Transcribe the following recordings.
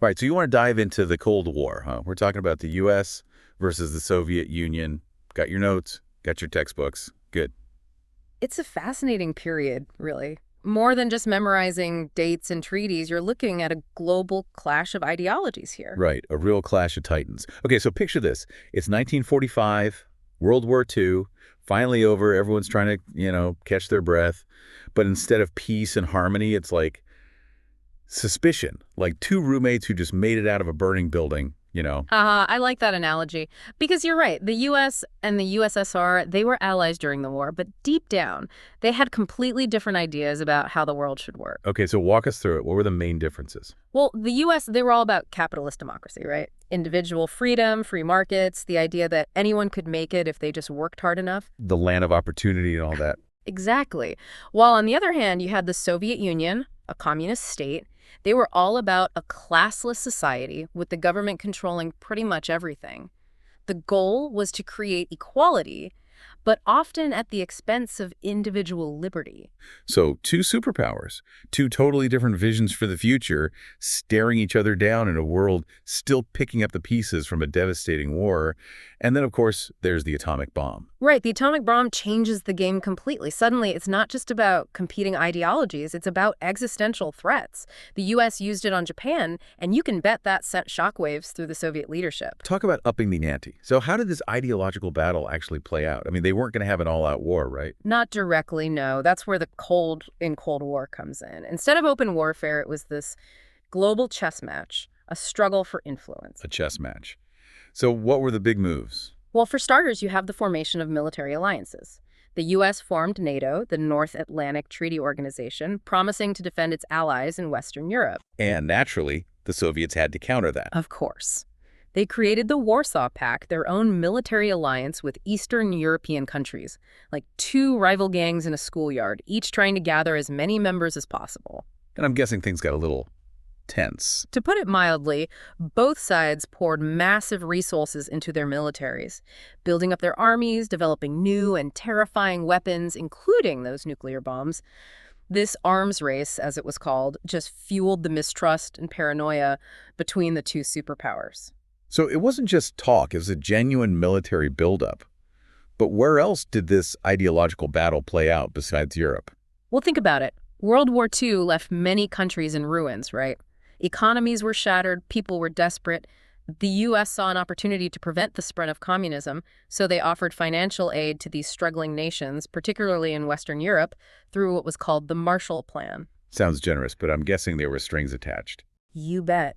Right, so you want to dive into the Cold War, huh? We're talking about the U.S. versus the Soviet Union. Got your notes, got your textbooks. Good. It's a fascinating period, really. More than just memorizing dates and treaties, you're looking at a global clash of ideologies here. Right, a real clash of titans. Okay, so picture this. It's 1945, World War II, finally over. Everyone's trying to, catch their breath. But instead of peace and harmony, it's like suspicion. Like two roommates who just made it out of a burning building. I like that analogy because you're right. The U.S. and the USSR, they were allies during the war, but deep down, they had completely different ideas about how the world should work. Okay, so walk us through it. What were the main differences? Well, the U.S., they were all about capitalist democracy, right? Individual freedom, free markets, the idea that anyone could make it if they just worked hard enough. The land of opportunity and all that. Exactly. While on the other hand, you had the Soviet Union, a communist state. They were all about a classless society with the government controlling pretty much everything. The goal was to create equality, but often at the expense of individual liberty. So two superpowers, two totally different visions for the future, staring each other down in a world still picking up the pieces from a devastating war. And then, of course, there's the atomic bomb. Right, the atomic bomb changes the game completely. Suddenly, it's not just about competing ideologies, it's about existential threats. The U.S. used it on Japan, and you can bet that sent shockwaves through the Soviet leadership. Talk about upping the ante. So how did this ideological battle actually play out? I mean, they weren't going to have an all-out war, right? Not directly, no. That's where the Cold War comes in. Instead of open warfare, it was this global chess match, a struggle for influence. A chess match. So what were the big moves? Well, for starters, you have the formation of military alliances. The U.S. formed NATO, the North Atlantic Treaty Organization, promising to defend its allies in Western Europe. And naturally, the Soviets had to counter that. Of course. They created the Warsaw Pact, their own military alliance with Eastern European countries, like two rival gangs in a schoolyard, each trying to gather as many members as possible. And I'm guessing things got a little tense. To put it mildly, both sides poured massive resources into their militaries, building up their armies, developing new and terrifying weapons, including those nuclear bombs. This arms race, as it was called, just fueled the mistrust and paranoia between the two superpowers. So it wasn't just talk, it was a genuine military buildup. But where else did this ideological battle play out besides Europe? Well, think about it. World War II left many countries in ruins, right? Economies were shattered, people were desperate. The U.S. saw an opportunity to prevent the spread of communism, so they offered financial aid to these struggling nations, particularly in Western Europe, through what was called the Marshall Plan. Sounds generous, but I'm guessing there were strings attached. You bet.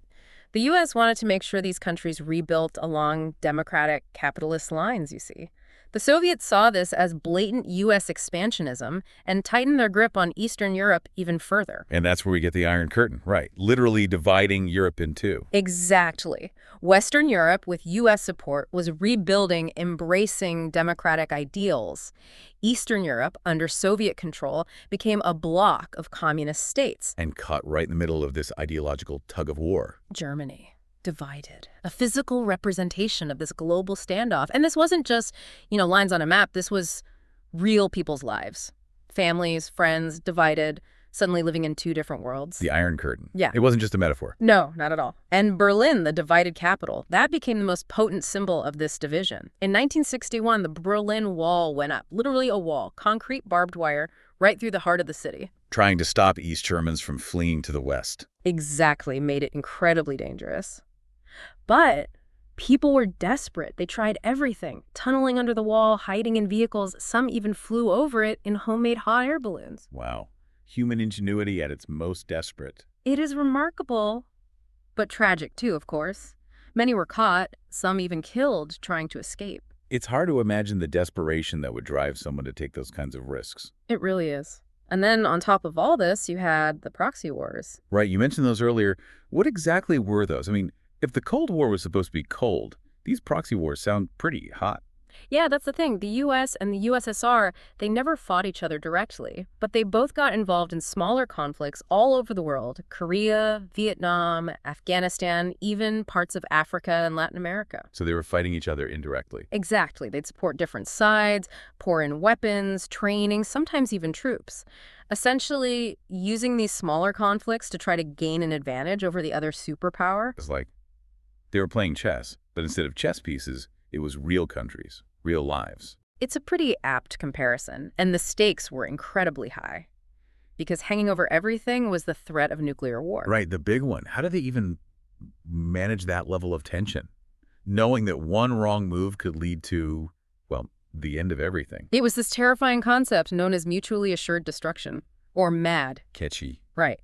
The U.S. wanted to make sure these countries rebuilt along democratic capitalist lines, you see. The Soviets saw this as blatant U.S. expansionism and tightened their grip on Eastern Europe even further. And that's where we get the Iron Curtain, right? Literally dividing Europe in two. Exactly. Western Europe, with U.S. support, was rebuilding, embracing democratic ideals. Eastern Europe, under Soviet control, became a bloc of communist states. And caught right in the middle of this ideological tug of war. Germany. Divided. A physical representation of this global standoff. And this wasn't just, lines on a map. This was real people's lives. Families, friends, divided, suddenly living in two different worlds. The Iron Curtain. Yeah. It wasn't just a metaphor. No, not at all. And Berlin, the divided capital, that became the most potent symbol of this division. In 1961, the Berlin Wall went up. Literally a wall, concrete barbed wire, right through the heart of the city. Trying to stop East Germans from fleeing to the West. Exactly, made it incredibly dangerous. But people were desperate. They tried everything, tunneling under the wall, hiding in vehicles. Some even flew over it in homemade hot air balloons. Wow. Human ingenuity at its most desperate. It is remarkable, but tragic too, of course. Many were caught, some even killed, trying to escape. It's hard to imagine the desperation that would drive someone to take those kinds of risks. It really is. And then on top of all this, you had the proxy wars. Right, you mentioned those earlier. What exactly were those? I mean, if the Cold War was supposed to be cold, these proxy wars sound pretty hot. Yeah, that's the thing. The US and the USSR, they never fought each other directly, but they both got involved in smaller conflicts all over the world: Korea, Vietnam, Afghanistan, even parts of Africa and Latin America. So they were fighting each other indirectly. Exactly. They'd support different sides, pour in weapons, training, sometimes even troops. Essentially, using these smaller conflicts to try to gain an advantage over the other superpower. It's like they were playing chess, but instead of chess pieces, it was real countries, real lives. It's a pretty apt comparison, and the stakes were incredibly high, because hanging over everything was the threat of nuclear war. Right, the big one. How do they even manage that level of tension, knowing that one wrong move could lead to, well, the end of everything? It was this terrifying concept known as mutually assured destruction, or MAD. Catchy. Right.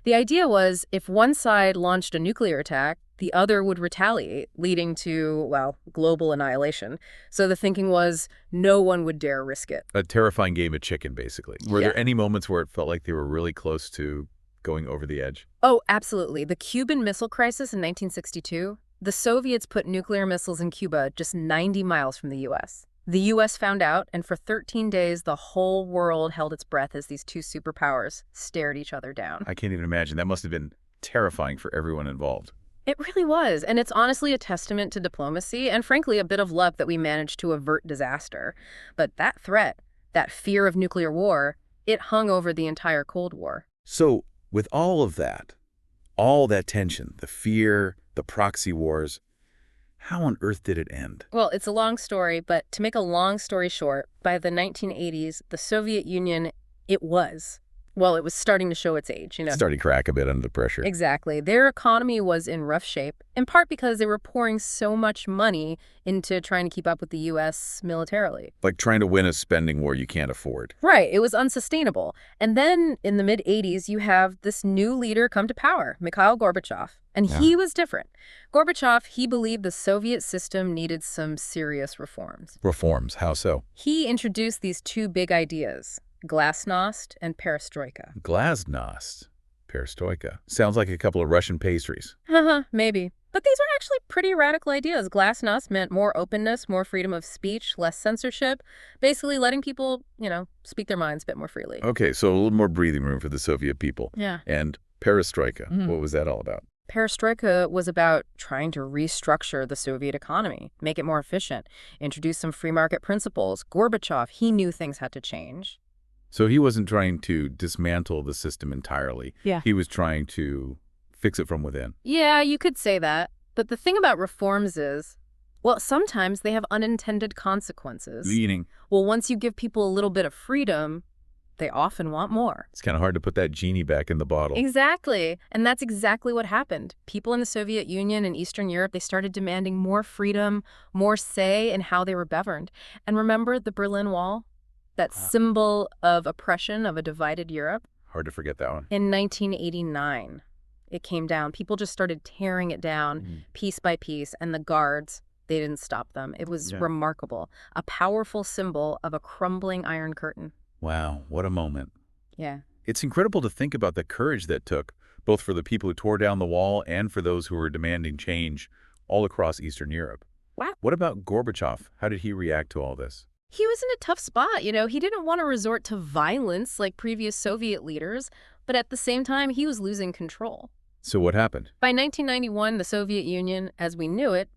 The idea was if one side launched a nuclear attack, the other would retaliate, leading to, well, global annihilation. So the thinking was no one would dare risk it. A terrifying game of chicken, basically. Were Yeah. there any moments where it felt like they were really close to going over the edge? Oh, absolutely. The Cuban Missile Crisis in 1962, the Soviets put nuclear missiles in Cuba just 90 miles from the U.S. The U.S. found out, and for 13 days, the whole world held its breath as these two superpowers stared each other down. I can't even imagine. That must have been terrifying for everyone involved. It really was, and it's honestly a testament to diplomacy and, frankly, a bit of luck that we managed to avert disaster. But that threat, that fear of nuclear war, it hung over the entire Cold War. So, with all that tension, the fear, the proxy wars, how on earth did it end? Well, it's a long story, but to make a long story short, by the 1980s, the Soviet Union, it was starting to show its age, Starting to crack a bit under the pressure. Exactly. Their economy was in rough shape, in part because they were pouring so much money into trying to keep up with the U.S. militarily. Like trying to win a spending war you can't afford. Right. It was unsustainable. And then in the mid-'80s, you have this new leader come to power, Mikhail Gorbachev. And he was different. Gorbachev, he believed the Soviet system needed some serious reforms. Reforms, how so? He introduced these two big ideas: glasnost and perestroika. Glasnost. Perestroika. Sounds like a couple of Russian pastries. Haha, maybe. But these are actually pretty radical ideas. Glasnost meant more openness, more freedom of speech, less censorship, basically letting people, speak their minds a bit more freely. Okay, so a little more breathing room for the Soviet people. Yeah. And perestroika, what was that all about? Perestroika was about trying to restructure the Soviet economy, make it more efficient, introduce some free market principles. Gorbachev, he knew things had to change. So he wasn't trying to dismantle the system entirely. Yeah. He was trying to fix it from within. Yeah, you could say that. But the thing about reforms is, well, sometimes they have unintended consequences. Meaning, Well, once you give people a little bit of freedom, they often want more. it's kind of hard to put that genie back in the bottle. Exactly. And that's exactly what happened. People in the Soviet Union and Eastern Europe, they started demanding more freedom, more say in how they were governed. And remember the Berlin Wall? That symbol of oppression of a divided Europe? Hard to forget that one. In 1989, it came down. People just started tearing it down piece by piece, and the guards, they didn't stop them. It was remarkable. A powerful symbol of a crumbling Iron Curtain. Wow, what a moment. Yeah. It's incredible to think about the courage that took, both for the people who tore down the wall and for those who were demanding change all across Eastern Europe. Wow. What about Gorbachev? How did he react to all this? He was in a tough spot, He didn't want to resort to violence like previous Soviet leaders, but at the same time, he was losing control. So what happened? By 1991, the Soviet Union, as we knew it,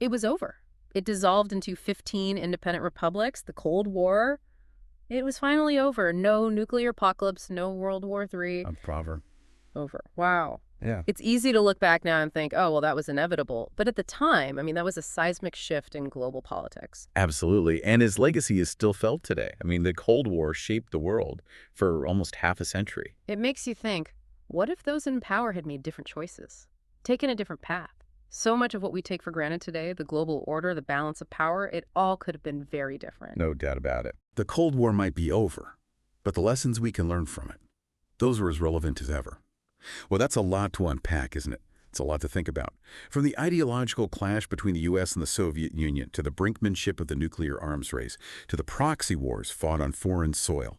it was over. It dissolved into 15 independent republics. The Cold War, it was finally over. No nuclear apocalypse, no World War III. A proverb. Over. Wow. Yeah. It's easy to look back now and think, oh, well, that was inevitable. But at the time, that was a seismic shift in global politics. Absolutely. And his legacy is still felt today. The Cold War shaped the world for almost half a century. It makes you think, what if those in power had made different choices, taken a different path? So much of what we take for granted today, the global order, the balance of power, it all could have been very different. No doubt about it. The Cold War might be over, but the lessons we can learn from it, those are as relevant as ever. Well, that's a lot to unpack, isn't it? It's a lot to think about. From the ideological clash between the U.S. and the Soviet Union, to the brinkmanship of the nuclear arms race, to the proxy wars fought on foreign soil.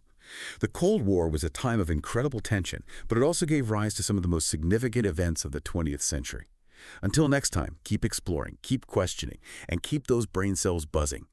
The Cold War was a time of incredible tension, but it also gave rise to some of the most significant events of the 20th century. Until next time, keep exploring, keep questioning, and keep those brain cells buzzing.